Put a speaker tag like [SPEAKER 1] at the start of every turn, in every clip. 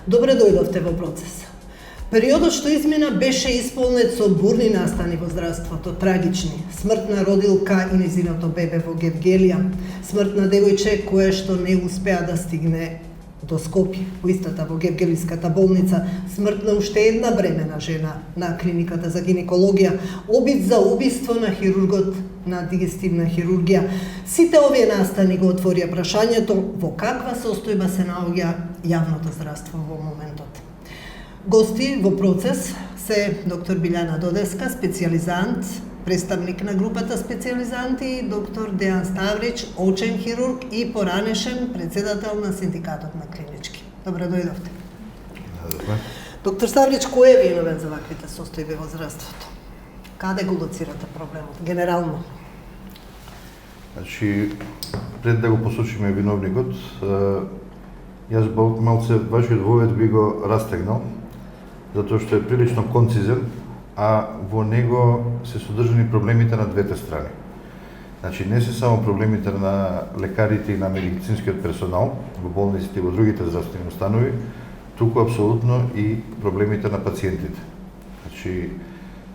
[SPEAKER 1] Добре дојдовте во процес. Периодот што измина беше исполнет со бурни настани во здравството, трагични. Смрт на родилка и незиното бебе во Гевгелија, смрт на девојче кое што не успеа да стигне до Скопје, во истата во Гевгелиската болница, смрт на уште една бремена жена на клиниката за гинекологија, обид за убиство на хирургот на дигестивна хирургија. Сите овие настани го отворија прашањето во каква состојба се наоѓа јавното здравство во моментот. Гости во процес се доктор Билјана Додеска, специјализант, представник на групата специјализанти, и доктор Дејан Ставрич, очен хирург и поранешен председател на синдикатот на клинички. Добре дојдовте. Доктор Ставрич, кој е виновен за ваквите состојби во здравството? Каде го лоцирате проблемот, генерално?
[SPEAKER 2] Значи, пред да го посочиме виновникот, јас малце вашиот вовед би го растегнал, затоа што е прилично концизен, а во него се содржани проблемите на двете страни. Значи, не се само проблемите на лекарите и на медицинскиот персонал во болниците и во другите здравствени установи, туку апсолутно и проблемите на пациентите. Значи,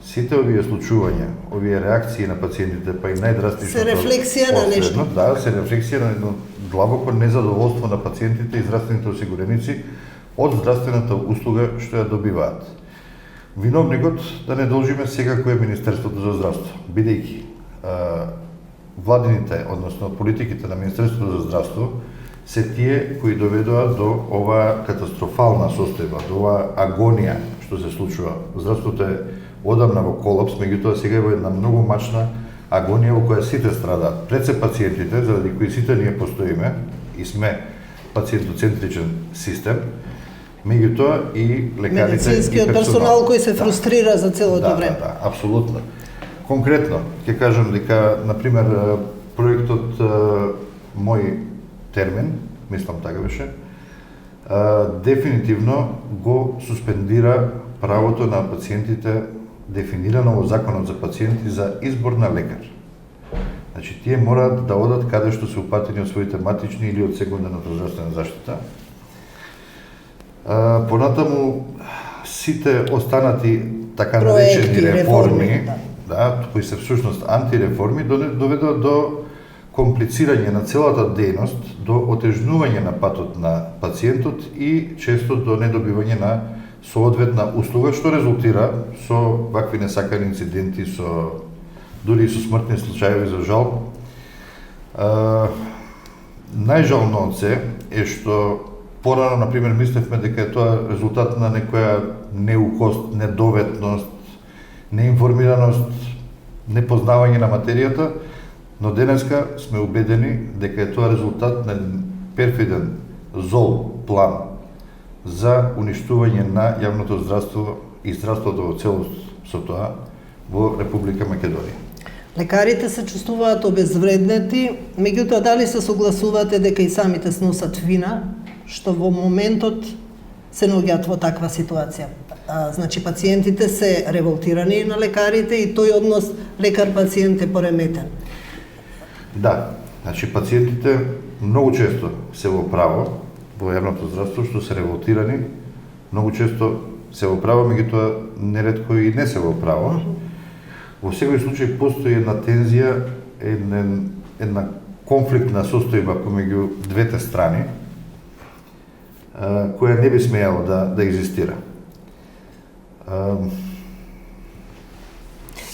[SPEAKER 2] сите овие случувања, овие реакции на пациентите, па и најдрастичното...
[SPEAKER 1] Се рефлексија на нешто.
[SPEAKER 2] Да, се рефлексија на едно длабоко незадоволство на пациентите и здравствените осигуреници од здравствената услуга што ја добиваат. Виновникот да не должиме секако е Министерството за здравство, бидејќи владините, односно политиките на Министерството за здравство се тие кои доведоа до оваа катастрофална состојба, до оваа агонија што се случува. Здравството е одамна во колапс, меѓутоа сега е во една многу мачна агонија во која сите страдаат. Пред се пациентите, заради кои сите ние постоиме и сме пациентоцентричен систем, меѓутоа и лекарите
[SPEAKER 1] медицинскиот
[SPEAKER 2] и
[SPEAKER 1] персонал кој се фрустрира за целото време.
[SPEAKER 2] Да, апсолутно. Конкретно, ќе кажам дека, например, проектот Мој термин, мислам така беше, дефинитивно го суспендира правото на пациентите, дефинирано во Законот за пациенти, за избор на лекар. Значи, тие мораат да одат каде што се упатени од своите матични или од секундарната здравствена заштита. Понатаму, сите останати така наречени реформи, кои се всушност антиреформи, доведоа до комплицирање на целата дејност, до отежнување на патот на пациентот и често до недобивање на соодветна услуга, што резултира со вакви несакани инциденти, дури и со смртни случаи за жал. Најжално од се е што порано, например, мислевме дека е тоа резултат на некоја неукост, недоветност, неинформираност, непознавање на материјата, но денеска сме убедени дека е тоа резултат на перфиден, зол план за уништување на јавното здравство и здравството во целост со тоа во Република Македонија.
[SPEAKER 1] Лекарите се чувствуваат обезвреднети, меѓутоа дали се согласувате дека и самите сносат вина што во моментот се наоѓаат во таква ситуација? Значи, пациентите се револтирани на лекарите и тој однос лекар-пациент е пореметен.
[SPEAKER 2] Да, значи пациентите многу често се во право во јавното здравство што се револтирани, многу често се во право, меѓутоа неретко и не се во право. Во секој случај постои една тензија, една конфликтна состојба помеѓу двете страни, која не би смеело да екзистира.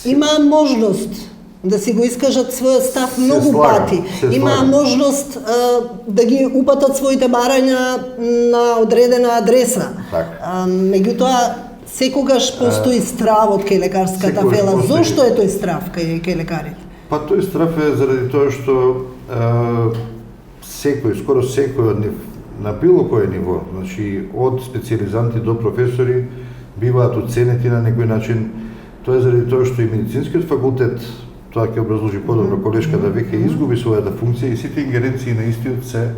[SPEAKER 1] Имаа можност да си го искажат својот став многу пати. Имаа можност да ги упатат своите барања на одредена адреса. Меѓутоа, секогаш постои стравот кај лекарската фела. Зошто е тој страв кај лекарите?
[SPEAKER 2] Па тој страв е заради тоа што скоро секој на било кој ниво, значи од специјализанти до професори, биваат оценети на некој начин. Тоа е заради тоа што и медицинскиот факултет, тоа ќе образложи подобро колешката, веќе изгуби својата функција и сите ингеренции на истиот се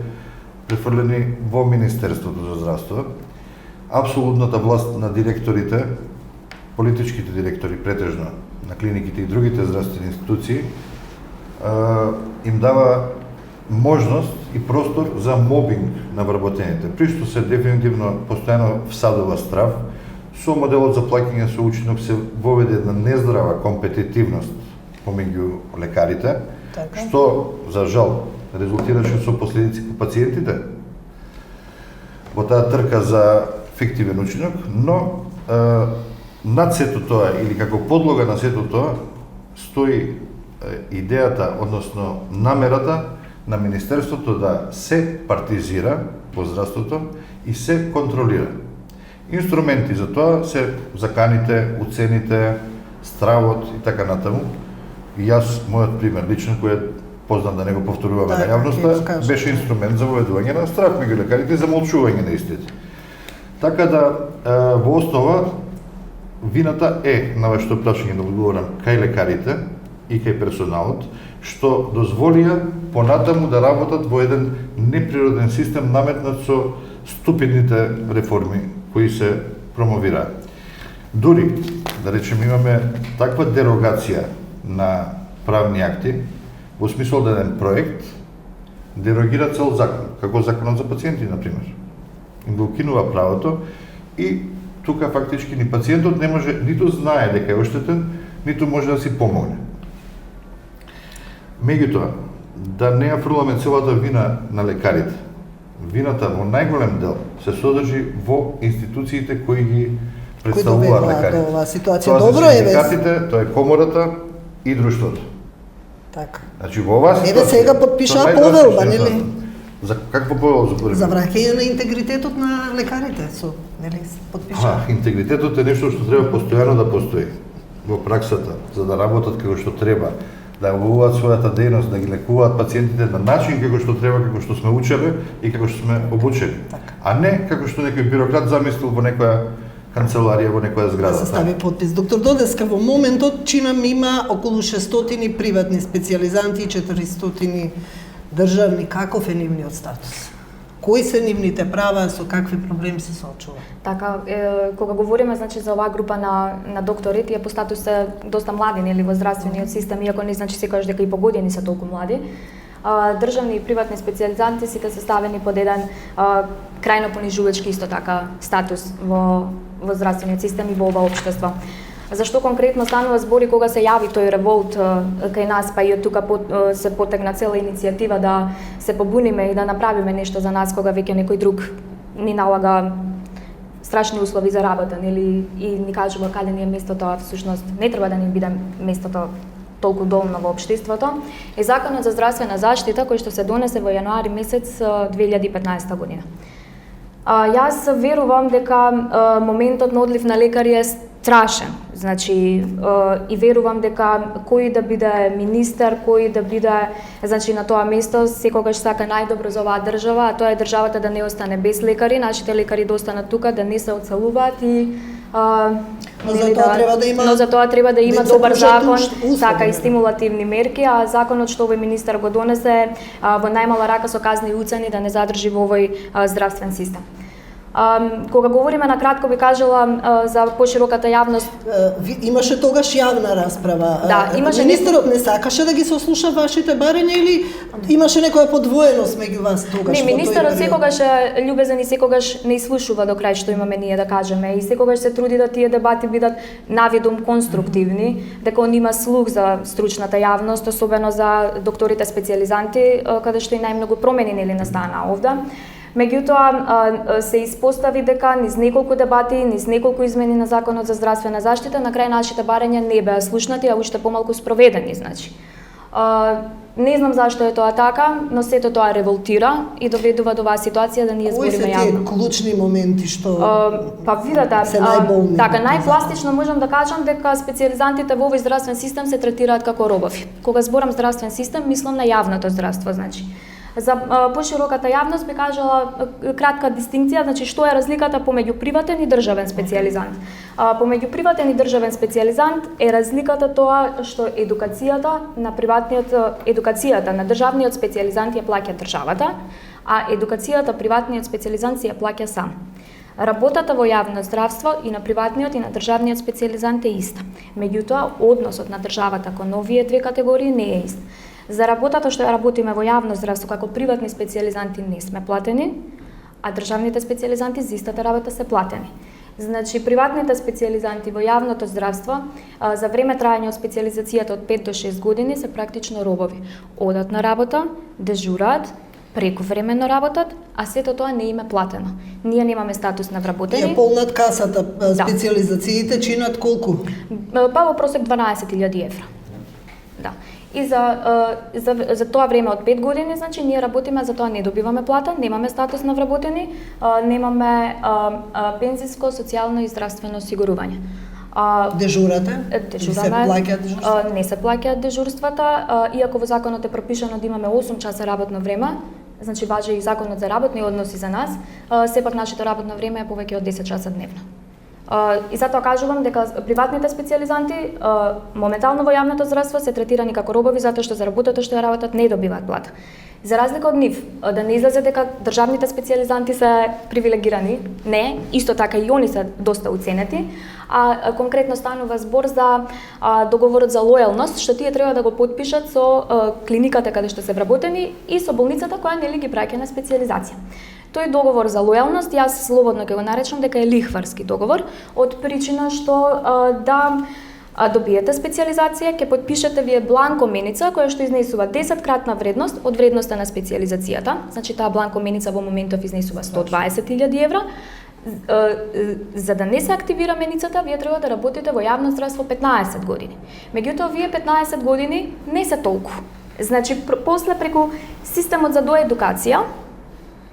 [SPEAKER 2] префрлени во Министерството за здравство. Апсолутната власт на директорите, политичките директори претежно на клиниките и другите здравствени институции, им дава можност и простор за мобинг на вработените, при што се дефинитивно постојано всадува страв. Со моделот за плаќање со учинок се воведе една нездрава компетитивност помеѓу лекарите,
[SPEAKER 1] Така.
[SPEAKER 2] што за жал резултираше со последици по пациентите во таа трка за фиктивен учинок, но над сето тоа или како подлога на сето тоа стои идејата, односно намерата на Министерството да се партизира во здравството и се контролира. Инструменти за тоа се заканите, уцените, стравот и така натаму. И јас, мојот пример лично, кој познам да не го повторуваме на јавноста, беше инструмент за воведување на страх меѓу лекарите и за молчување на истите. Така да, во основа, вината е, на вашето прашање да одговорам, кај лекарите и кај персоналот, што дозволија понатаму да работат во еден неприроден систем наметнат со ступидните реформи кои се промовираат. Дури, да речем, имаме таква дерогација на правни акти, во смисол да еден проект дерогира цел закон, како законот за пациенти, например. Им го укинува правото и тука фактички ни пациентот не може, ниту знае дека е оштетен, ниту може да си помогне. Меѓутоа, да не ја фрламе целата вина на лекарите. Вината во најголем дел се содржи во институциите кои ги представуваат лекарите.
[SPEAKER 1] Оваа ситуација
[SPEAKER 2] Тоа
[SPEAKER 1] добро
[SPEAKER 2] се
[SPEAKER 1] е без.
[SPEAKER 2] синдикатите, тоа е комората и друштвото.
[SPEAKER 1] Така.
[SPEAKER 2] Значи во оваа ситуација.
[SPEAKER 1] Еве сега подпишаа
[SPEAKER 2] тоа
[SPEAKER 1] повелба,
[SPEAKER 2] најдрастичниот
[SPEAKER 1] нели?
[SPEAKER 2] За каква повелба?
[SPEAKER 1] За враќање на интегритетот на лекарите, со, нели, подпишаа.
[SPEAKER 2] Интегритетот е нешто што треба постојано да постои во праксата, за да работат како што треба, да обавуваат својата дејност, да ги лекуваат пациентите на начин како што треба, како што сме учеле и како што сме обучени.
[SPEAKER 1] Така.
[SPEAKER 2] А не како што некој бюрократ замислил во некоја канцеларија, во некоја зграда.
[SPEAKER 1] Да се стави подпис. Доктор Додеска, во моментот чинам има околу 600 приватни специјализанти и 400 државни. Каков е нивниот статус? Кои се нивните права, со какви проблеми се соочува?
[SPEAKER 3] Така, кога говориме значи за оваа група на доктори, тие по статус се доста млади, нели, во здравствениот систем, иако не значи секогаш дека и по години се толку млади. Државни и приватни специјализанти сите се ставени под еден крајно понижувачки исто така статус во здравствениот систем и во ова општество. Зашто конкретно станува збори кога се јави тој револт кај нас, па и од тука се потегна цела иницијатива да се побуниме и да направиме нешто за нас кога веќе некој друг ни налага страшни услови за работа, нели, и ни кажува каде ни е местото, всушност не треба да ни биде местото толку долно во општеството, е Законот за здравствена заштита кој што се донесе во јануари месец 2015 година. Јас верувам дека моментот на одлив на лекари е страшен. Значи, и верувам дека кој да биде министер, кој да биде значи на тоа место, секогаш сака најдобро за оваа држава, а тоа е државата да не остане без лекари, нашите лекари да останат тука, да не се оцелуваат и
[SPEAKER 1] Но за тоа треба да има.
[SPEAKER 3] Но за тоа треба да има
[SPEAKER 1] се
[SPEAKER 3] добар закон,
[SPEAKER 1] услови,
[SPEAKER 3] така и
[SPEAKER 1] да.
[SPEAKER 3] стимулативни мерки, а законот што овој министер го донесе во најмала рака со казни и уцени да не задржи во овој здравствен систем. Кога говориме на кратко би кажала за пошироката јавност.
[SPEAKER 1] Имаше тогаш јавна расправа.
[SPEAKER 3] Да, имаше
[SPEAKER 1] Министерот не сакаше да ги сослуша вашите барања или имаше некоја подвоеност меѓу вас тогаш?
[SPEAKER 3] Не, министерот секогаш е љубезен и секогаш не изслушува до крај што имаме ние да кажеме и секогаш се труди да тие дебати бидат навидум конструктивни, дека он има слух за стручната јавност, особено за докторите специјализанти, каде што и најмногу промени нели настана овде. Меѓутоа се испостави дека низ неколку дебати, низ неколку измени на Законот за здравствена заштита, на крај нашите барања не беа слушнати, а уште помалку спроведени, значи. Не знам зашто е тоа така, но сето тоа револтира и доведува до оваа ситуација да ние збориме јавно.
[SPEAKER 1] Кои се тие клучни моменти што
[SPEAKER 3] па видете,
[SPEAKER 1] се најболни?
[SPEAKER 3] Така, најпластично можам да кажам дека специјализантите во овој здравствен систем се третираат како робови. Кога зборам здравствен систем, мислам на јавното здравство, значи. За пошироката јавност би кажала кратка дистинкција, значи што е разликата помеѓу приватен и државен специјализант. Помеѓу приватен и државен специјализант е разликата тоа што едукацијата на државниот специјализант ја плаќа државата, а едукацијата приватниот специјализант си ја плаќа сам. Работата во јавно здравство и на приватниот и на државниот специјализант е иста. Меѓутоа, односот на државата кон овие две категории не е ист. За работата што ја работиме во јавно здравство како приватни специјализанти не сме платени, а државните специјализанти за истата работа се платени. Значи, приватните специјализанти во јавното здравство за време трајање од специјализацијата од 5 до 6 години се практично робови. Одат на работа, дежураат, прековремено работат, а сето тоа не им е платено. Ние немаме статус на вработени.
[SPEAKER 1] Ја полнат касата, специјализациите чинат колку?
[SPEAKER 3] Па во просек 12.000 евра. Да. И за тоа време од 5 години, значи, ние работиме, за тоа не добиваме плата, немаме статус на вработени, немаме пензиско, социјално и здравствено осигурување.
[SPEAKER 1] Дежурате?
[SPEAKER 3] Дежураме.
[SPEAKER 1] Не се плаќаат дежурствата?
[SPEAKER 3] Не се плаќаат дежурствата, иако во законот е пропишано да имаме 8 часа работно време, значи важи и законот за работни односи за нас, сепак нашето работно време е повеќе од 10 часа дневно. И затоа кажувам дека приватните специјализанти моментално во јавното здравство се третирани како робови затоа што за работата што ја работат не добиваат плата. За разлика од нив, да не излезе дека државните специјализанти се привилегирани, не, исто така и они се доста уценети, а конкретно станува збор за договорот за лојалност што тие треба да го потпишат со клиниката каде што се вработени и со болницата која нели ги праќа на специјализација. Тој договор за лојалност, јас слободно ќе го наречам дека е лихварски договор, од причина што да добиете специјализација, ќе потпишете вие бланко меница која што изнесува 10-кратна вредност од вредноста на специјализацијата. Значи таа бланко меница во моментов изнесува 120.000 евра. За да не се активира меницата, вие треба да работите во јавно здравство 15 години. Меѓутоа, вие 15 години не се толку. Значи, после преку системот за доедукација,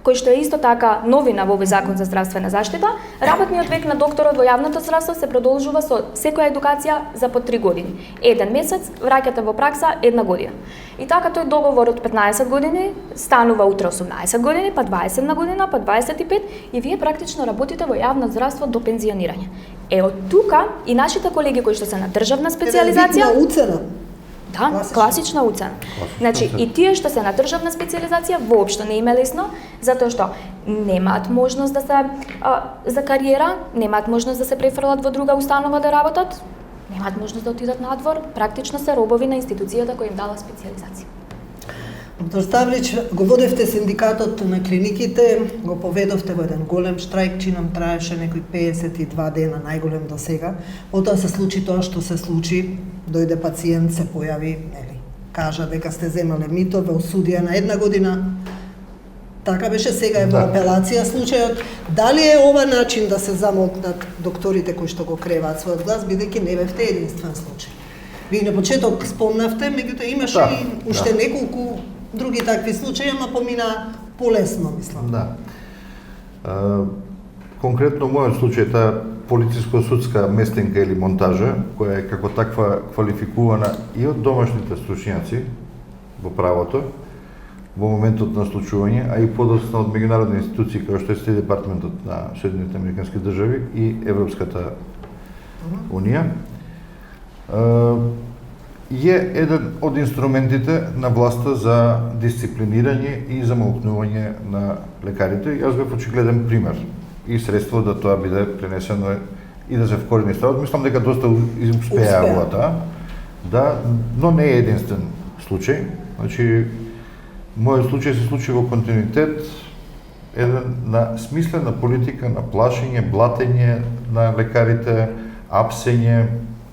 [SPEAKER 3] кој што е исто така новина во овој закон за здравствена заштита, работниот век на докторот во јавното здравство се продолжува со секоја едукација за по 3 години. 1 месец, враќате во пракса 1 година. И така тој договор од 15 години станува утре 18 години, па 20 година, па 25 и вие практично работите во јавно здравство до пензионирање. Од тука и нашите колеги кои што се на државна специјализација,
[SPEAKER 1] Една уцена.
[SPEAKER 3] да, класична уцена. Значи, и тие што се на државна специјализација воопшто не им е лесно, затоа што немаат можност да се за кариера, немаат можност да се префрлат во друга установа да работат, немаат можност да отидат надвор, практично се робови на институцијата која им дала специјализација.
[SPEAKER 1] Доктор Ставрич, го водевте синдикатот на клиниките, го поведовте во еден голем штрајк, чином траеше некои 52 дена, најголем до сега. Потоа се случи тоа што се случи, дојде пациент, се појави, нели, кажа дека сте земале мито, ве осудија на 1 година. Така беше, сега е во апелација случајот. Дали е ова начин да се замолкнат докторите кои што го креваат својот глас, бидејќи не бевте единствен случај? Вие на почеток спомнавте, меѓутоа имаше и уште неколку други такви случаи, ама помина полесно, мислам.
[SPEAKER 2] Да. Конкретно мојот случај, таа полициско-судска местенка или монтажа, која е како таква квалификувана и од домашните стручњаци во правото, во моментот на случување, а и подоцна од меѓународни институции како што е Стейт департментот на Соединените американски држави и Европската унија, е еден од инструментите на власта за дисциплинирање и замолкнување на лекарите. Јас бев очигледен пример и средство да тоа биде пренесено и да се вкорени ставот. Мислам дека доста успеа во тоа. Да, но не е единствен случај. Значи, мојот случај се случи во континуитет еден на смислена политика на плашење, блатење на лекарите, апсење,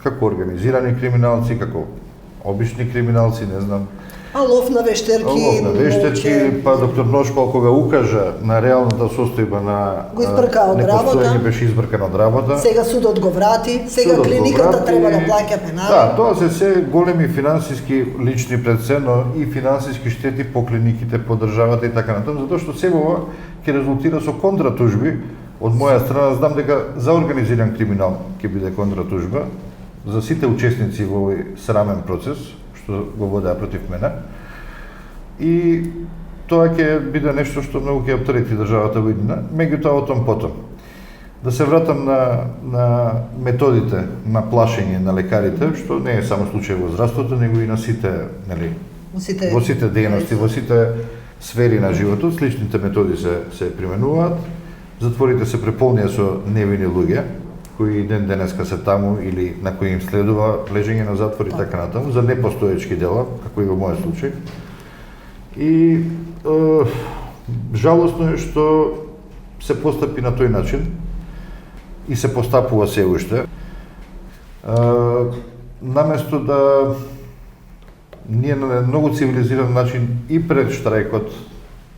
[SPEAKER 2] како организирани криминалци, како обични криминалци, не знам.
[SPEAKER 1] А лов на вештерки,
[SPEAKER 2] лов на вештерки, па доктор Ношпал кога укажа на реалната состојба на
[SPEAKER 1] го избрка од работа,
[SPEAKER 2] беше избркан од работа.
[SPEAKER 1] Сега судот го врати, сега судот клиниката треба да плаќа пенали.
[SPEAKER 2] Да, тоа се големи финансиски лични пред се, но и финансиски штети по клиниките, по државата и така натаму, затоа што сево ова ќе резултира со контратужби. Од моја страна знам дека за организиран криминал ќе биде контратужба за сите учесници во овој срамен процес што го водеа против мене. И тоа ќе биде нешто што многу ќе оптерети државата во иднина, меѓутоа о том потом. Да се вратам на методите на плашење на лекарите, што не е само случај во здравството, него и на сите, нели, во сите дејности, во сите сфери на животот, сличните методи се применуваат. Затворите се преполнија со невини луѓе, кои ден денеска се таму или на кои им следува лежење на затвор и така натаму, за непостоечки дела, како и во мојот случај. И жалосно е што се постапи на тој начин и се постапува се уште. Наместо да ние на многу цивилизиран начин и пред штрајкот,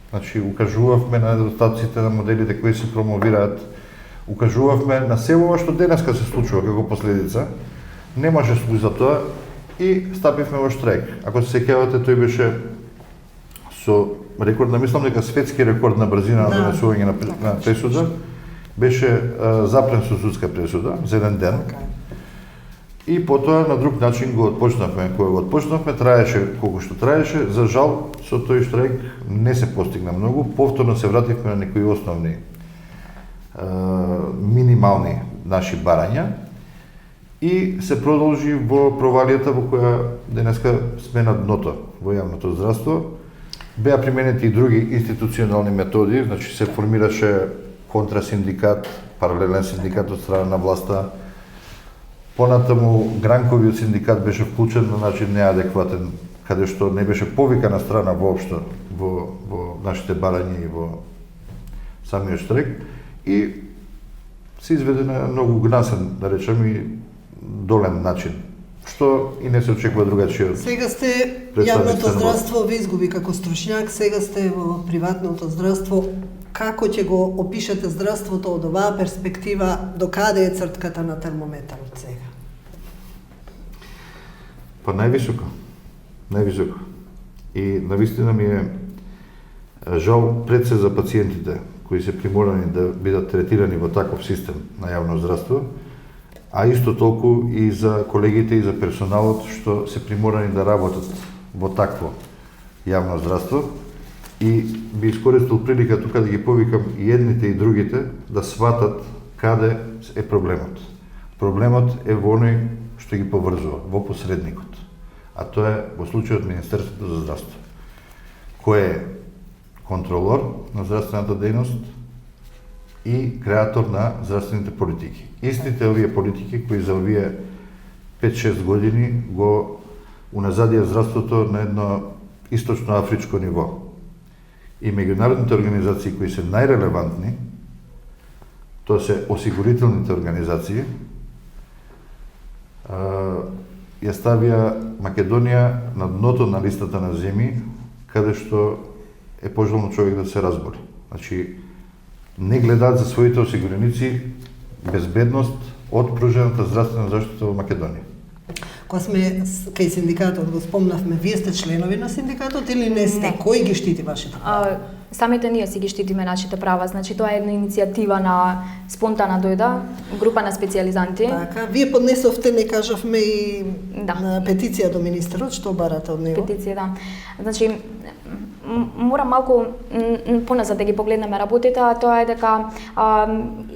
[SPEAKER 2] значи укажувавме на недостатоците на моделите кои се промовираат, укажувавме на се ова што денеска се случува како последица, немаше слух за тоа и стапивме во штрајк. Ако се сеќавате, тој беше со рекорд, мислам дека светски рекорд на брзина на донесување на пресуда, беше запрен со судска пресуда за еден ден. И потоа на друг начин го отпочнавме. Кога го отпочнавме, траеше колку што траеше. За жал, со тој штрајк не се постигна многу. Повторно се вративме на некои основни минимални наши барања и се продолжи во провалијата во која денеска сме на дното во јавното здравство. Беа применети и други институционални методи, значи се формираше контрасиндикат, паралелен синдикат од страна на власта. Понатаму гранковиот синдикат беше вклучен на начин неадекватен, каде што не беше повикана страна воопшто во нашите барања и во самиот штрајк и се изведе на многу гнасен, да речем, и долен начин, што и не се очекува другачиот.
[SPEAKER 1] Сега сте јавното здравство ве изгуби како стручњак, сега сте во приватното здравство. Како ќе го опишете здравството од оваа перспектива, до каде е цртката на термометарот сега?
[SPEAKER 2] Па највисоко. И навистина ми е жал пред се за пациентите кои се приморани да бидат третирани во таков систем на јавно здравство, а исто толку и за колегите и за персоналот што се приморани да работат во такво јавно здравство. И би искористил прилика тука да ги повикам и едните и другите да сватат каде е проблемот. Проблемот е во оној што ги поврзува, во посредникот. А тоа е во случајот Министерството за здравство, кој е контролор на здравствената дејност и креатор на здравствените политики. Истите овие политики кои за овие 5-6 години го уназадија здравството на едно источно-афричко ниво. И меѓународните организации кои се најрелевантни, тоа се осигурителните организации, ја ставија Македонија на дното на листата на земји, каде што е пожелно човек да се разболи. Значи, не гледаат за своите осигуреници безбедност од пружената здравствена заштита во Македонија.
[SPEAKER 1] Кога сме кај синдикатот, го спомнавме, вие сте членови на синдикатот или не сте?
[SPEAKER 3] Не.
[SPEAKER 1] Кој ги штити вашите права?
[SPEAKER 3] Самите ние си ги штитиме нашите права, значи тоа е една иницијатива на спонтана дојда, група на специјализанти.
[SPEAKER 1] Така, вие поднесовте, не кажавме, и
[SPEAKER 3] Да.
[SPEAKER 1] на петиција до министерот, што барате од него?
[SPEAKER 3] Петиција, да. Значи, морам малку поназад да ги погледнеме работите, а тоа е дека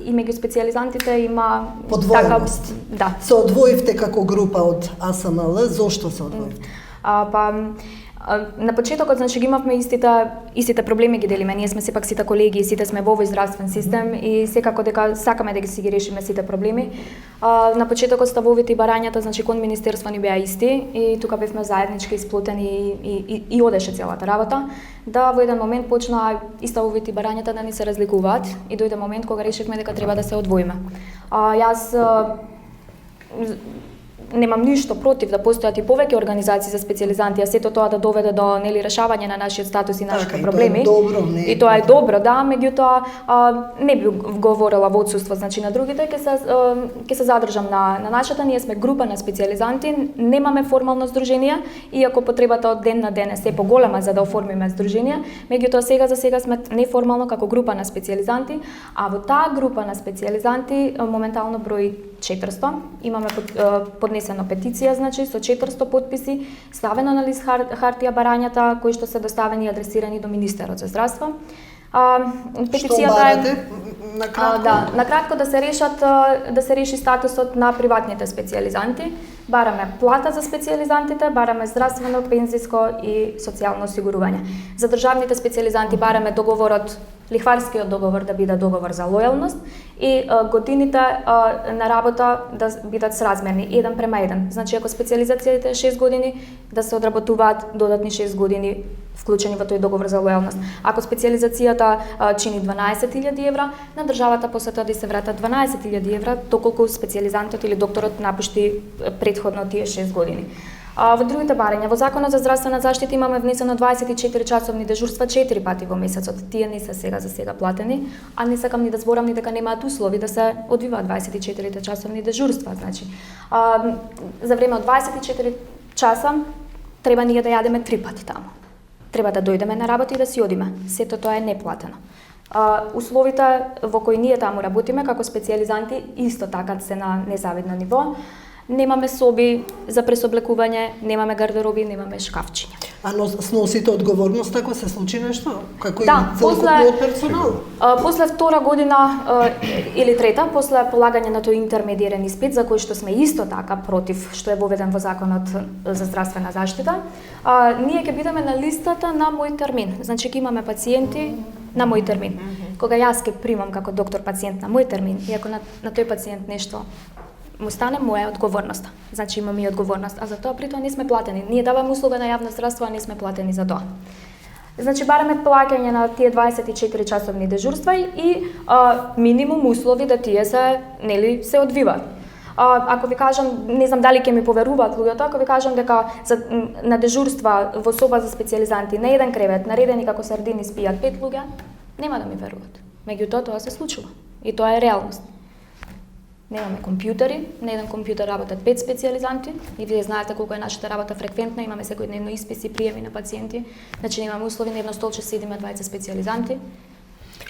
[SPEAKER 3] и меѓу специјализантите има
[SPEAKER 1] Подвоеност.
[SPEAKER 3] да.
[SPEAKER 1] Се одвоивте како група од АСМЛ, зошто се одвоивте?
[SPEAKER 3] На почетокот, значи, ги имавме истите проблеми ги делиме. Ние сме сепак сите колеги, сите сме во овој здравствен систем и секако дека сакаме да ги решиме сите проблеми. На почетокот ставовите и барањата, значи, кон министерство ни беа исти и тука бевме заеднички исплутени и одеше целата работа. Да во еден момент почна и ставовите и барањата да ни се разликуваат и дојде момент кога решивме дека треба да се одвоиме. Јас немам ништо против да постојат и повеќе организации за специјализанти, а сето тоа да доведе до решавање на нашиот статус и нашите проблеми.
[SPEAKER 1] И тоа е добро, не?
[SPEAKER 3] И тоа е добро, да, меѓутоа не би говорела во отсуство, значи на другите ќе се задржам на нашата. Ние сме група на специјализанти, немаме формално здружение, иако потребата од ден на ден е се поголема за да оформиме здружение, меѓутоа за сега сме неформално како група на специјализанти, а во таа група на специјализанти моментално брои 400. Имаме поднесено петиција, значи, со 400 потписи, ставено на лист хартија барањата, кои што се доставени и адресирани до Министерот за здравство.
[SPEAKER 1] Што барате? Накратко?
[SPEAKER 3] Да, накратко да се реши статусот на приватните специјализанти. Бараме плата за специјализантите, бараме здравствено, пензиско и социјално осигурување. За државните специјализанти бараме договорот лихварскиот договор да биде договор за лојалност и годините на работа да бидат сразмерни, 1:1. Значи, ако специализацијата е 6 години, да се одработуваат додатни 6 години вклучени во тој договор за лојалност. Ако специализацијата чини 12.000 евра, на државата после тоа да се вратат 12.000 евра, доколку специализантот или докторот напушти претходно тие 6 години. Во другите барања, во Законот за здравствена заштита имаме внесено 24 часовни дежурства 4 пати во месецот. Тие не се сега за сега платени, а не сакам ни да зборам ни дека немаат услови да се одвиваат 24 часовни дежурства. Значи, за време од 24 часа треба ние да јадеме 3 пати таму. Треба да дојдеме на работа и да си одиме. Сето тоа е неплатено. Условите во кои ние таму работиме како специјализанти исто така се на незавидно ниво. Немаме соби за пресоблекување, немаме гардероби, немаме шкафчиња.
[SPEAKER 1] А сносите одговорност ако се случи нешто? Како
[SPEAKER 3] Да,
[SPEAKER 1] и целокупниот персонал?
[SPEAKER 3] После втора година или трета, после полагање на тој интермедиерен испит, за кој што сме исто така против, што е воведен во Законот за здравствена заштита, ние ќе бидеме на листата на мој термин. Значи, ќе имаме пациенти на мој термин. Кога јас ќе примам како доктор пациент на мој термин, и ако на тој пациент нешто му стане, моја одговорност. Значи, имам и одговорност, а за тоа при тоа не сме платени. Ние даваме услуга на јавно здравство, а не сме платени за тоа. Значи, бараме плаќање на тие 24 часовни дежурства и минимум услови да тие се одвиваат. Ако ви кажам, не знам дали ќе ми поверуваат луѓето, ако ви кажам дека на дежурства во соба за специјализанти на еден кревет, наредени како сардини спијат 5 луѓе, нема да ми веруваат. Меѓутоа, тоа се случува. И тоа е реалност. Немаме компјутери, на еден компјутер работат 5 специјализанти и вие знаете колку е нашата работа фреквентна, имаме секојдневно исписи, пријеми на пациенти, значи немаме услови на едно столче седиме 20 специјализанти.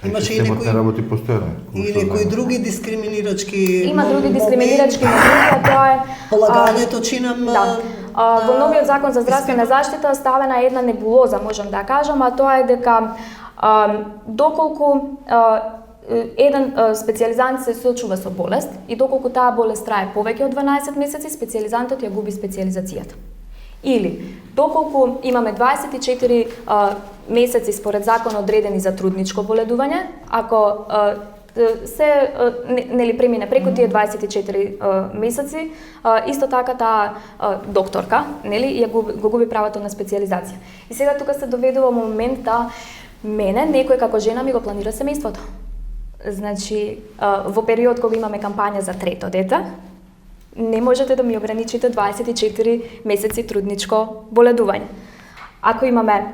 [SPEAKER 2] Имаше и некои работи постојано.
[SPEAKER 1] И некои други дискриминирачки.
[SPEAKER 3] Има други дискриминирачки моменти, тоа е
[SPEAKER 1] полагањето чинам.
[SPEAKER 3] Да. Во новиот Закон за здравствена заштита ставена една небулоза, можам да кажам, а тоа е дека доколку еден специјализант се соочува со болест и доколку таа болест трае повеќе од 12 месеци, специјализантот ја губи специјализацијата. Или, доколку имаме 24 месеци според закон одредени за трудничко боледување, ако се нели премине преку тие 24 месеци, исто така таа докторка, нели, го губи правото на специјализација. И сега тука се доведува момент да мене некој како жена ми го планира семејството. Значи, во период кога имаме кампања за трето дете, не можете да ми ограничите 24 месеци трудничко боледување. Ако имаме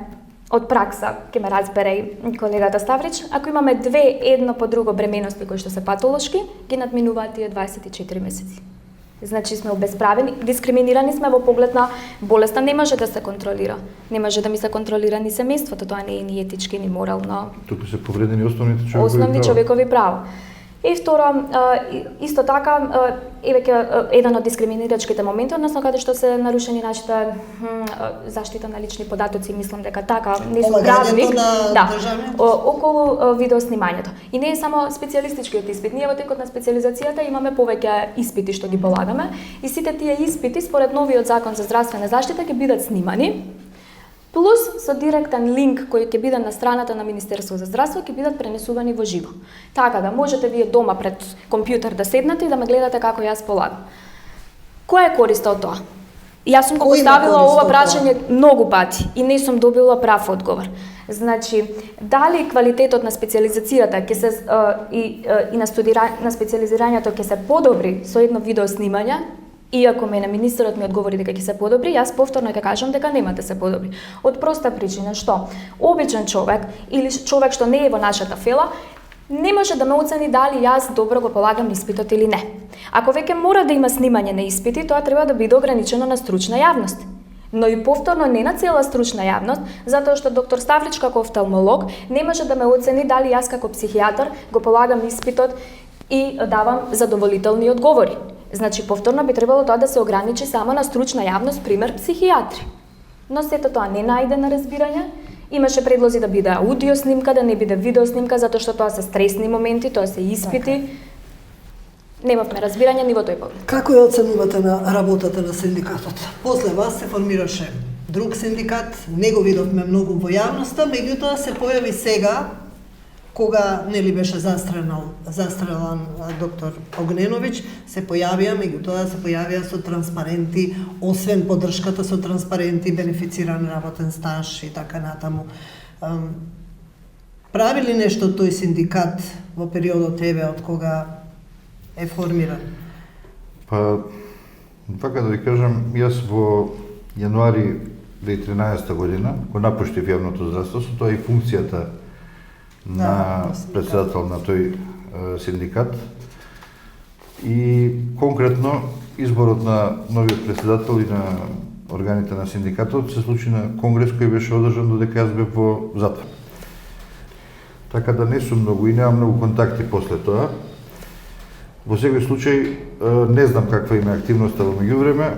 [SPEAKER 3] од пракса, ќе ме разбере и колегата Ставрич, ако имаме две едно по друго бременности кои што се патолошки, ги надминуваат тие 24 месеци. Значи сме обесправени, дискриминирани сме во поглед на болеста, не може да се контролира. Не може да ми се контролира ни семејството, тоа не е ни етички, ни морално.
[SPEAKER 2] Тука се повредени основни
[SPEAKER 3] човекови права. И второ, исто така, еден од дискриминирачките моменти, односно каде што се нарушени нашата заштита на лични податоци, мислам дека така, не сум правник, околу видеоснимањето. И не е само специјалистичкиот испит, ние во текот на специјализацијата имаме повеќе испити што ги полагаме и сите тие испити според новиот Закон за здравствена заштита ќе бидат снимани. Плюс со директен линк кој ќе биде на страната на Министерство за здравство ќе бидат пренесувани во живо. Така да можете вие дома пред компјутер да седнете и да ме гледате како јас полагам. Која е користа од тоа? Јас сум го поставила ова прашање многу пати и не сум добила прав одговор. Значи, дали квалитетот на специјализацијата ќе се и на специјализирањето ќе се подобри со едно видео снимање? Иако мене министерот ми одговори дека ќе се подобри, јас повторно ќе кажам дека нема да се подобри. Од проста причина што обичен човек или човек што не е во нашата фела не може да ме оцени дали јас добро го полагам испитот или не. Ако веќе мора да има снимање на испити, тоа треба да биде ограничено на стручна јавност. Но и повторно не на цела стручна јавност, затоа што доктор Ставрич како офталмолог не може да ме оцени дали јас како психијатар го полагам испитот и давам задоволителни одговори. Значи, повторно би требало тоа да се ограничи само на стручна јавност, пример психијатри. Но сето тоа не најде на разбирање. Имаше предлози да биде аудио снимка, да не биде видео снимка, затоа што тоа се стресни моменти, тоа се испити. Немавме разбирање ни во тој поглед.
[SPEAKER 1] Како ја оценувате на работата на синдикатот? После вас се формираше друг синдикат, не го видовме многу во јавноста, меѓутоа се појави сега кога нели беше застрелан доктор Огненовиќ, се појавија, меѓутоа се појавија со транспаренти, освен поддршката со транспаренти, бенефициран работен стаж и така натаму. Прави ли нешто тој синдикат во периодот еве од кога е формиран?
[SPEAKER 2] Па, така да ви кажам, јас во јануари 2013 година го напуштив јавното здравство, со тоа и функцијата на председател на тој синдикат. И конкретно изборот на новиот председател и на органите на синдикатот се случи на конгрес кој беше одржан додека јас бев во затвор. Така да не сум многу и немам многу контакти после тоа. Во секој случај не знам каква им е активноста во меѓувреме.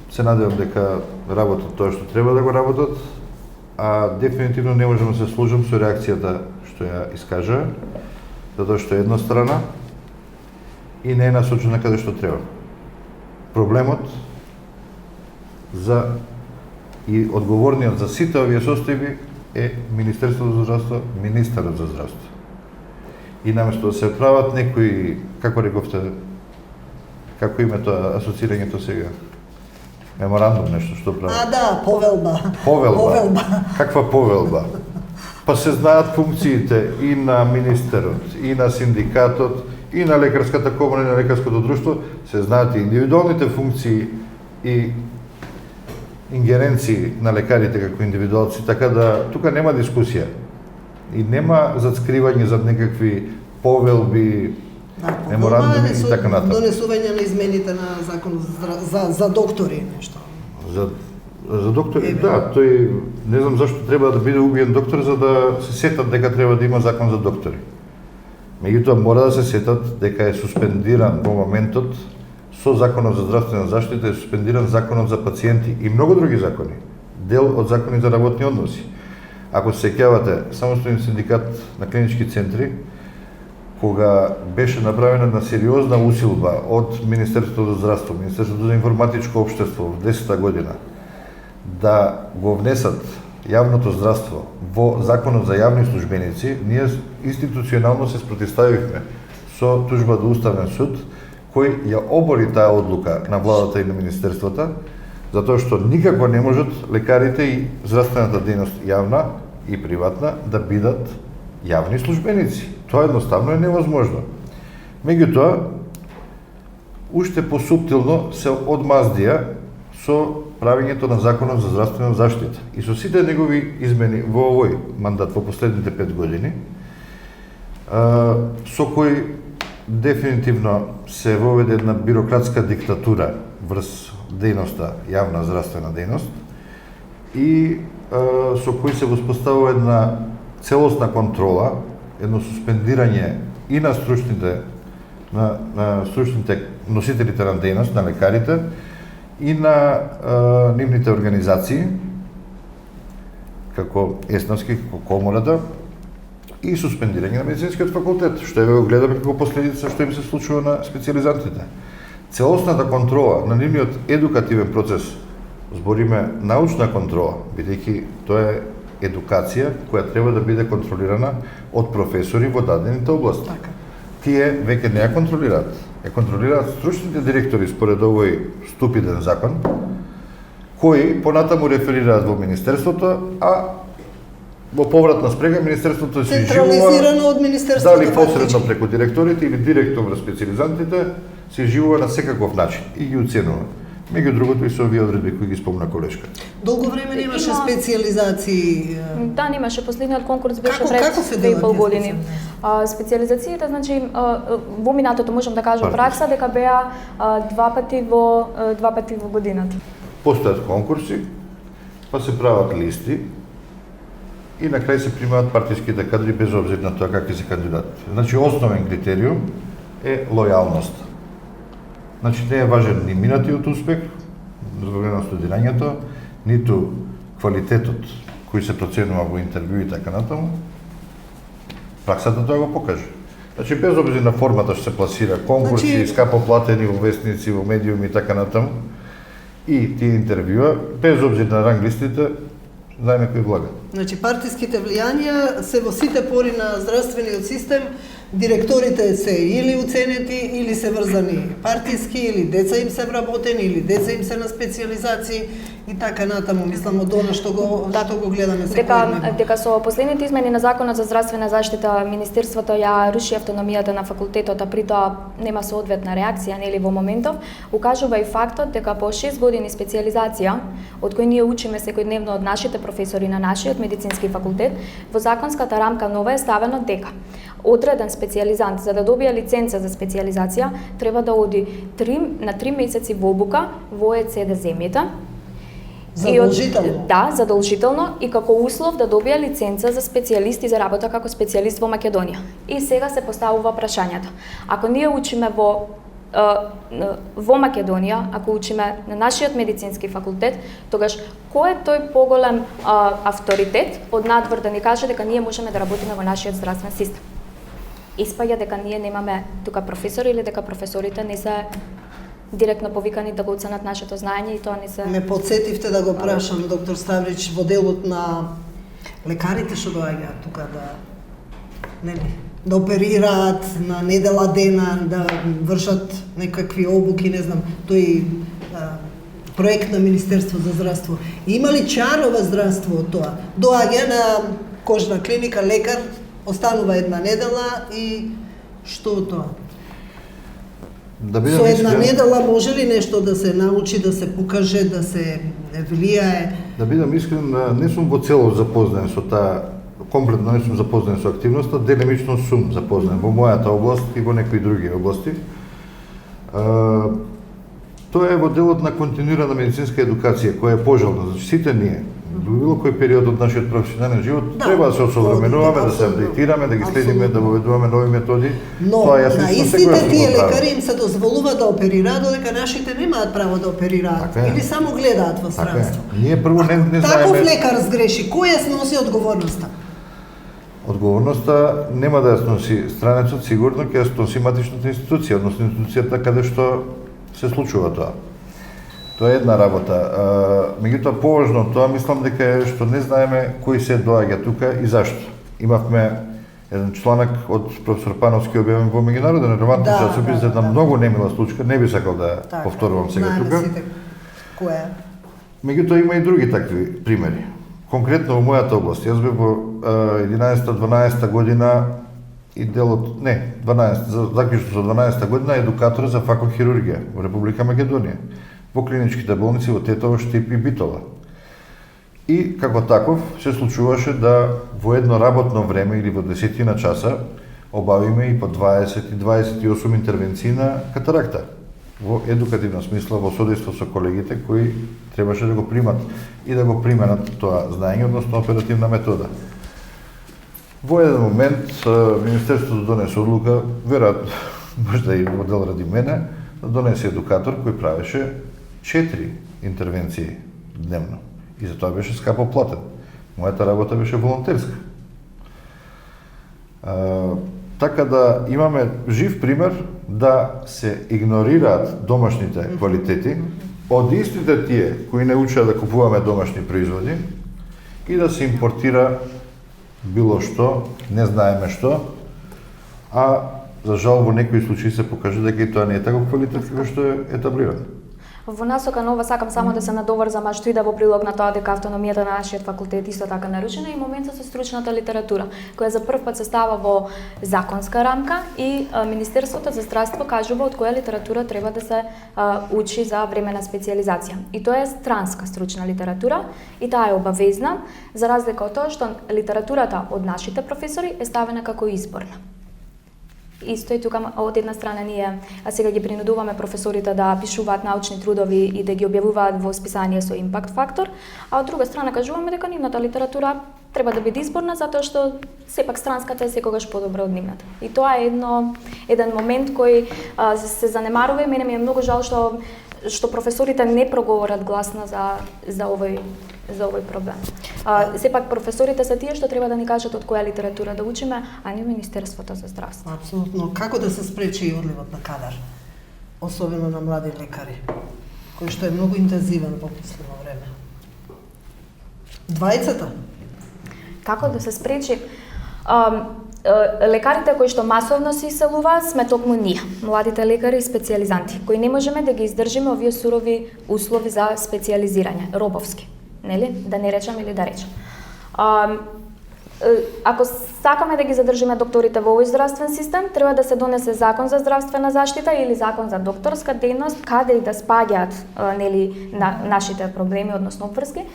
[SPEAKER 2] Се надевам дека работат тоа што треба да го работат, а дефинитивно не можам да се сложам со реакцијата што ја искажа, затоа што е еднострана и не е насочена каде што треба. Проблемот и одговорниот за сите овие состојби е Министерството за здравство, министерот за здравство. И наместо да се прават некои, како рековте, како име тоа асоцирањето сега? Меморандум нешто што прави.
[SPEAKER 1] Повелба.
[SPEAKER 2] Повелба. Каква повелба? Па се знаат функциите и на министерот, и на синдикатот, и на лекарската комора, и на лекарското друштво, се знаат и индивидуалните функции и ингеренции на лекарите како индивидуалци, така да тука нема дискусија. И нема зацкривање за некакви повелби, меморандуми и така натаму.
[SPEAKER 1] Донесување на измените на закон за доктори нешто.
[SPEAKER 2] За доктори, да, тој не знам зашто треба да биде убиен доктор за да се сетат дека треба да има закон за доктори. Меѓутоа мора да се сетат дека е суспендиран во моментот со законот за здравствена заштита, е суспендиран законот за пациенти и многу други закони, дел од закони за работни односи. Ако се сеќавате, самостоен синдикат на клинички центри, кога беше направена на сериозна усилба од Министерството за здравство, Министерството за информатичко општество во 10-та година, да го внесат јавното здравство во законот за јавни службеници, ние институционално се спротивставивме со тужба до Уставен суд, кој ја обори таа одлука на владата и на министерствата, затоа што никако не можат лекарите и здравствената дејност јавна и приватна да бидат јавни службеници. Тоа едноставно е невозможно. Меѓутоа, уште посуптилно се одмаздија со правењето на законот за здравствена заштита и со сите негови измени во овој мандат во последните 5 години, со кој дефинитивно се воведе една бирократска диктатура врз дејноста, јавна здравствена дејност, и со кој се воспоставува една целосна контрола, едно суспендирање и на стручните носителите на дејност, на лекарите, и на нивните организации, како ЕСНАВСКИ, како Комората, и суспендирање на медицинскиот факултет, што еве го гледаме како последица што им се случува на специјализантите. Целосната контрола на нивниот едукативен процес, збориме научна контрола, бидејќи тоа е едукација која треба да биде контролирана од професори во дадените области.
[SPEAKER 1] Така.
[SPEAKER 2] Тие веќе не ја контролираат. Ја контролираат стручните директори според овој ступиден закон, кои понатаму реферираат во Министерството, а во повратна спрега Министерството се
[SPEAKER 1] централизирано од Министерството,
[SPEAKER 2] дали посредно преку директорите или директно врз специјализантите, се живува на секаков начин и ги уценува. Меѓу другото и со овие одредби кои ги спомна колешка.
[SPEAKER 1] Долго време немаше специјализации.
[SPEAKER 3] Да, немаше. Последниот конкурс беше пред
[SPEAKER 1] Како се
[SPEAKER 3] 2,5 години. Специјализациите, значи, во минатото можам да кажам пракса дека беа два пати во годината.
[SPEAKER 2] Постојат конкурси, па се прават листи и на крај се примаат партиските кадри без обзир на тоа какви се кандидатите. Значи, основен критериум е лојалност. Значи, не е важен ни минатиот успех, на студирањето, ниту квалитетот кој се проценува во интервју и така натаму. Праксата тоа го покаже. Значи, без обзир на формата што се пласира, конкурси, скапо платени во вестници, во медиуми и така натаму, и тие интервјуа, без обзир на ранглистите, знае некој влага.
[SPEAKER 1] Значи, партиските влијанија се во сите пори на здравствениот систем, директорите се или уценети, или се врзани партиски, или деца им се вработени, или деца им се на специализации и така натаму, мислам, од она што го гледаме секојдневно.
[SPEAKER 3] Дека со последните измени на Законот за здравствена заштита, Министерството ја руши автономијата на факултетот, а при тоа нема соодветна реакција, нели во моментов, укажува и фактот дека по 6 години специализација, од кои ние учиме секојдневно од нашите професори на нашиот медицински факултет, во законската рамка нова е ставено дека одреден специјализант за да добие лиценца за специјализација треба да оди на 3 месеци во обука во ЕЦД земјата.
[SPEAKER 1] Задолжително?
[SPEAKER 3] Да, задолжително и како услов да добие лиценца за специјалисти за работа како специјалист во Македонија. И сега се поставува прашањето. Ако ние учиме во Македонија, ако учиме на нашиот медицински факултет, тогаш кој е тој поголем авторитет од надвор да ни каже дека ние можеме да работиме во нашиот здравствен систем? Испаѓа дека ние немаме тука професори или дека професорите не се директно повикани да го оценат нашето знаење и тоа не се...
[SPEAKER 1] Ме подсетивте да го прашам, доктор Ставрич, во делот на лекарите што доаѓаат тука да оперираат на недела дена, да вршат некакви обуки, не знам, тој проект на Министерство за здравство. Има ли чарова здравство од тоа? Доаѓа на кожна клиника лекар, останува една недела и што од тоа? Со една недела може ли нешто да се научи, да се покаже, да се влијае?
[SPEAKER 2] Да бидам искрен, не сум во целост запознаен со таа, комплетно не сум запознаен со активноста, делимично сум запознаен во мојата област и во некои други области. Тоа е во делот на континуирана медицинска едукација, која е пожелна. Значи, сите ние, во било кој период од нашиот професионален живот, треба да се осовременуваме, да се апдейтираме, да ги следиме, да воведуваме нови методи.
[SPEAKER 1] Но на истите тие лекари им се дозволува да оперираат, додека нашите немаат право да оперираат или само гледаат во странство.
[SPEAKER 2] Ние прво не знаеме...
[SPEAKER 1] Таков лекар сгреши, кој ја сноси одговорноста?
[SPEAKER 2] Одговорноста нема да ја сноси странецот, сигурно ќе ја сноси матичната институција, односно институцијата каде што се случува тоа. Тоа е една работа. Меѓутоа поважно од тоа мислам дека е што не знаеме кои се доаѓа тука и зашто. Имавме еден членок од професор Пановски објавен во меѓународен релевантен часопис за една многу немила случка, не би сакал да повторувам сега тука.
[SPEAKER 1] Која?
[SPEAKER 2] Меѓутоа има и други такви примери. Конкретно во мојата област, јас бев во 11-12 година и делот, не, 12, заклучно со 12 година едукатор за факохирургија во Република Македонија, во клиничките болници во Тетово, Штип и Битола. И како таков се случуваше да во едно работно време или во 10 часа обавиме и по 20 и 28 интервенции на катаракта во едукативна смисла, во содейство со колегите кои требаше да го примат и да го применат тоа знаење, односно оперативна метода. Во еден момент Министерството донесе одлука, веројатно можда и во дел ради мене, да донесе едукатор кој правеше 4 интервенции дневно. И за тоа беше скапо платен. Мојата работа беше волонтерска. Така да имаме жив пример да се игнорираат домашните квалитети од истите тие кои не учат да купуваме домашни производи и да се импортира било што, не знаеме што, а за жал во некои случаи се покаже дека и тоа не е таков квалитет како што е етаблиран.
[SPEAKER 3] Во насока нова сакам само да се надоврзам, што и да во прилог на тоа дека автономијата на нашиот факултет исто така нарушена и моментот со стручната литература, која за прв пат се става во законска рамка и Министерството за здравство кажува од која литература треба да се учи за време на специјализација. И тоа е странска стручна литература и таа е обавезна, за разлика од тоа што литературата од нашите професори е ставена како изборна. Исто и тука од една страна ние сега ги принудуваме професорите да пишуваат научни трудови и да ги објавуваат во списание со импакт фактор, а од друга страна кажуваме дека нивната литература треба да биде изборна затоа што сепак странската е секогаш подобра од нивната. И тоа е еден момент кој се занемарува и мене ми е многу жал што професорите не проговорат гласно за овој проблем. Сепак професорите се тие што треба да ни кажат од која литература да учиме, а не Министерството за здравство.
[SPEAKER 1] Апсолутно. Како да се спречи одливот на кадар, особено на млади лекари, кој што е многу интензивен во последно време? Двајцата?
[SPEAKER 3] Како да се спречи? Лекарите кои што масовно се иселуваат сме токму ние, младите лекари и специјализанти, кои не можеме да ги издржиме овие сурови услови за специјализирање, робовски, нели? Да не речам или да речам. Ако сакаме да ги задржиме докторите во овој здравствен систем, треба да се донесе закон за здравствена заштита или закон за докторска дејност, каде и да спаѓаат нели нашите проблеми, односно обврски.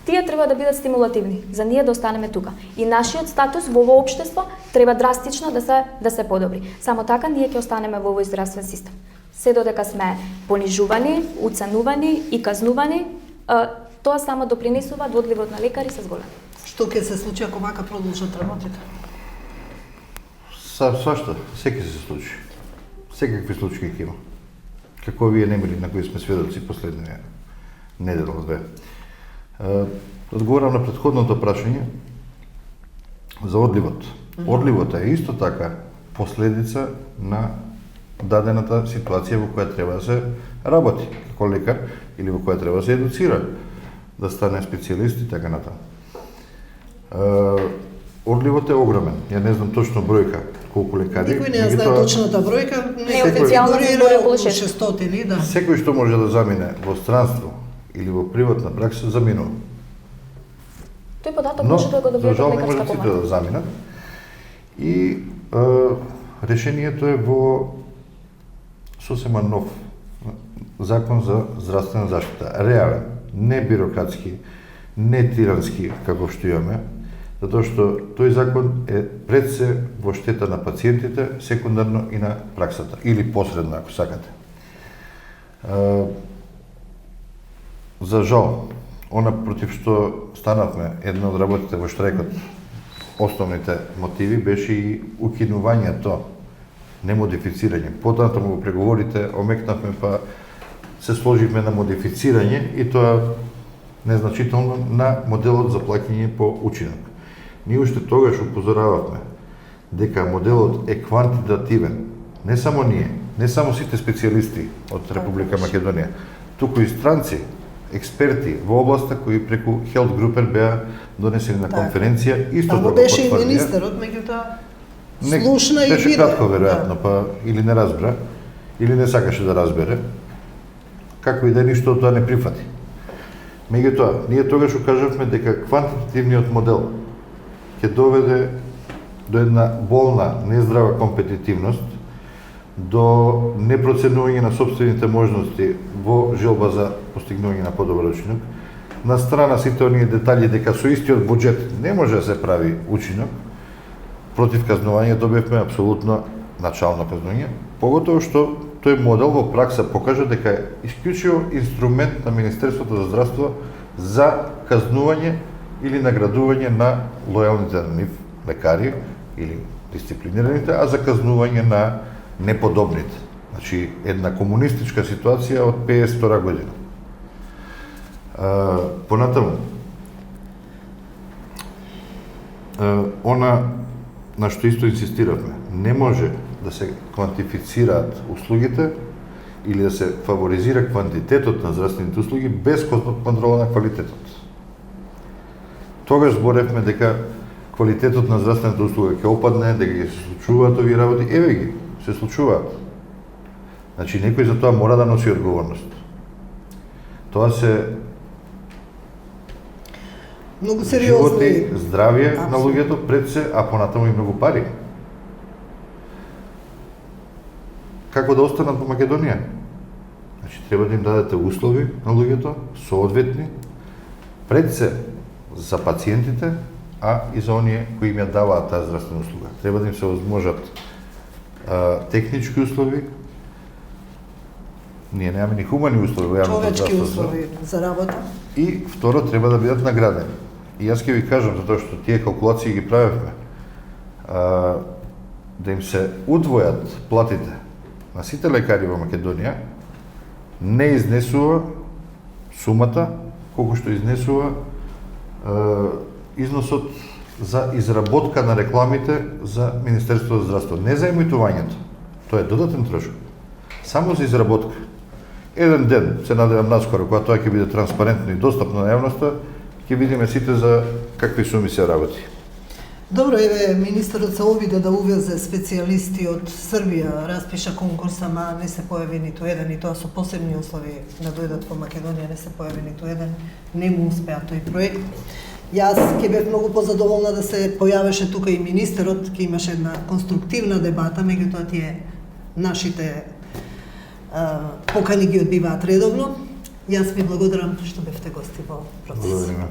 [SPEAKER 3] Тие треба да бидат стимулативни за ние да останеме тука. И нашиот статус во овој општество треба драстично да се подобри. Само така ние ќе останеме во овој здравствен систем. Се додека сме понижувани, уценувани и казнувани, тоа само допринесува до одливот на лекари се зголем.
[SPEAKER 1] Што ќе се случи ако вака продолжат работите?
[SPEAKER 2] Свашта, секи се случи. Секакви случаи ќе има. Како вие немили на кои сме сведоци последнија недела-две. Одговорам на претходното прашање за одливот. Одливот е исто така последица на дадената ситуација во која треба да се работи како лекар или во која треба да се едуцира, да стане специјалист и така натаму. Одливот е огромен. Ја не знам точно бројка колку лекари.
[SPEAKER 1] Никој не знае точната бројка,
[SPEAKER 3] Не официјално се збори околу
[SPEAKER 1] 600, да.
[SPEAKER 2] Секој што може да замине во странство или во приватна пракса заминува.
[SPEAKER 3] Тој податок
[SPEAKER 2] Но,
[SPEAKER 3] може да го
[SPEAKER 2] за
[SPEAKER 3] добиете
[SPEAKER 2] жал,
[SPEAKER 3] од
[SPEAKER 2] не може
[SPEAKER 3] лекарска
[SPEAKER 2] сите
[SPEAKER 3] комора.
[SPEAKER 2] да заминат. И решението е во сосема нов закон за здравствена заштита. Реален, не бирократски, не тирански, како што имаме, затоа што тој закон е пред се во штета на пациентите, секундарно и на праксата, или посредно, ако сакате. За жал, она против што станавме една од работите во штрајкот, основните мотиви беше и укинувањето, не модифицирање. Потаму во преговорите омекнавме па се сложивме на модифицирање и тоа незначително на моделот за плаќање по учинок. Ние уште тогаш упозорававме дека моделот е квантитативен. Не само ние, не само сите специјалисти од Република Македонија, туку и странци, експерти во областа кои преку Health Grouper беа донесени на конференција, исто
[SPEAKER 1] Таму
[SPEAKER 2] да го
[SPEAKER 1] беше и
[SPEAKER 2] потврдија.
[SPEAKER 1] министерот, меѓутоа слушна и
[SPEAKER 2] беше
[SPEAKER 1] виде.
[SPEAKER 2] кратко веројатно, па или не разбра, или не сакаше да разбере. Како и да е, ништо од тоа не прифати. Меѓутоа, ние тогаш укажавме дека квантитативниот модел ќе доведе до една болна, нездрава компетитивност, до непроценување на собствените можности во желба за постигнување на подобар учинок. На страна сите оние детали дека со истиот буџет не може да се прави учинок, против казнување добивме апсолутно начално казнување, поготово што тој модел во пракса покажа дека е исклучиво инструмент на Министерството за здравство за казнување или наградување на лојалните на нив лекари или дисциплинираните, а за казнување на неподобните. Значи, една комунистичка ситуација од 52 година. Понатаму, она на што исто инсистиравме, не може да се квантифицираат услугите или да се фаворизира квантитетот на здравствените услуги без контрола на квалитетот. Тогаш зборевме дека квалитетот на здравствената услуга ќе опадне, дека ќе се случуваат овие работи, еве ги, се случуваат. Значи, некој за тоа мора да носи одговорност. Тоа се
[SPEAKER 1] Многу сериозни.
[SPEAKER 2] животи, здравје на луѓето пред се, а понатаму и многу пари. Како да останат во Македонија? Значи, треба да им дадете услови на луѓето, соодветни, пред се за пациентите, а и за оние кои им ја даваат таа здравствена услуга. Треба да им се возможат технички услови, ние немаме ни хумани услови во јавното
[SPEAKER 1] Човечки
[SPEAKER 2] здравство.
[SPEAKER 1] услови за работа.
[SPEAKER 2] И второ, треба да бидат наградени. И јас ќе ви кажам, затоа што тие калкулации ги правевме, да им се удвојат платите на сите лекари во Македонија, не изнесува сумата колку што изнесува износот за изработка на рекламите за Министерството за здравство. Не за емитувањето, тоа е додатен трошок. Само за изработка. Еден ден, се надевам наскоро, кога тоа ќе биде транспарентно и достапно на јавноста, ќе видиме сите за какви суми се работи.
[SPEAKER 1] Добро, еве, министерот се обиде да увезе специјалисти од Србија, распиша конкурс, ама не се појави ниту еден, и тоа со посебни услови да дојдат во Македонија, не се појави ниту еден, не му успеа тој проект. Јас ќе бев многу позадоволна да се појавеше тука и министерот, ќе имаше една конструктивна дебата, меѓутоа тие нашите покани ги одбиваат редовно. Јас ви благодарам што бевте гости во процес.
[SPEAKER 2] Благодариме.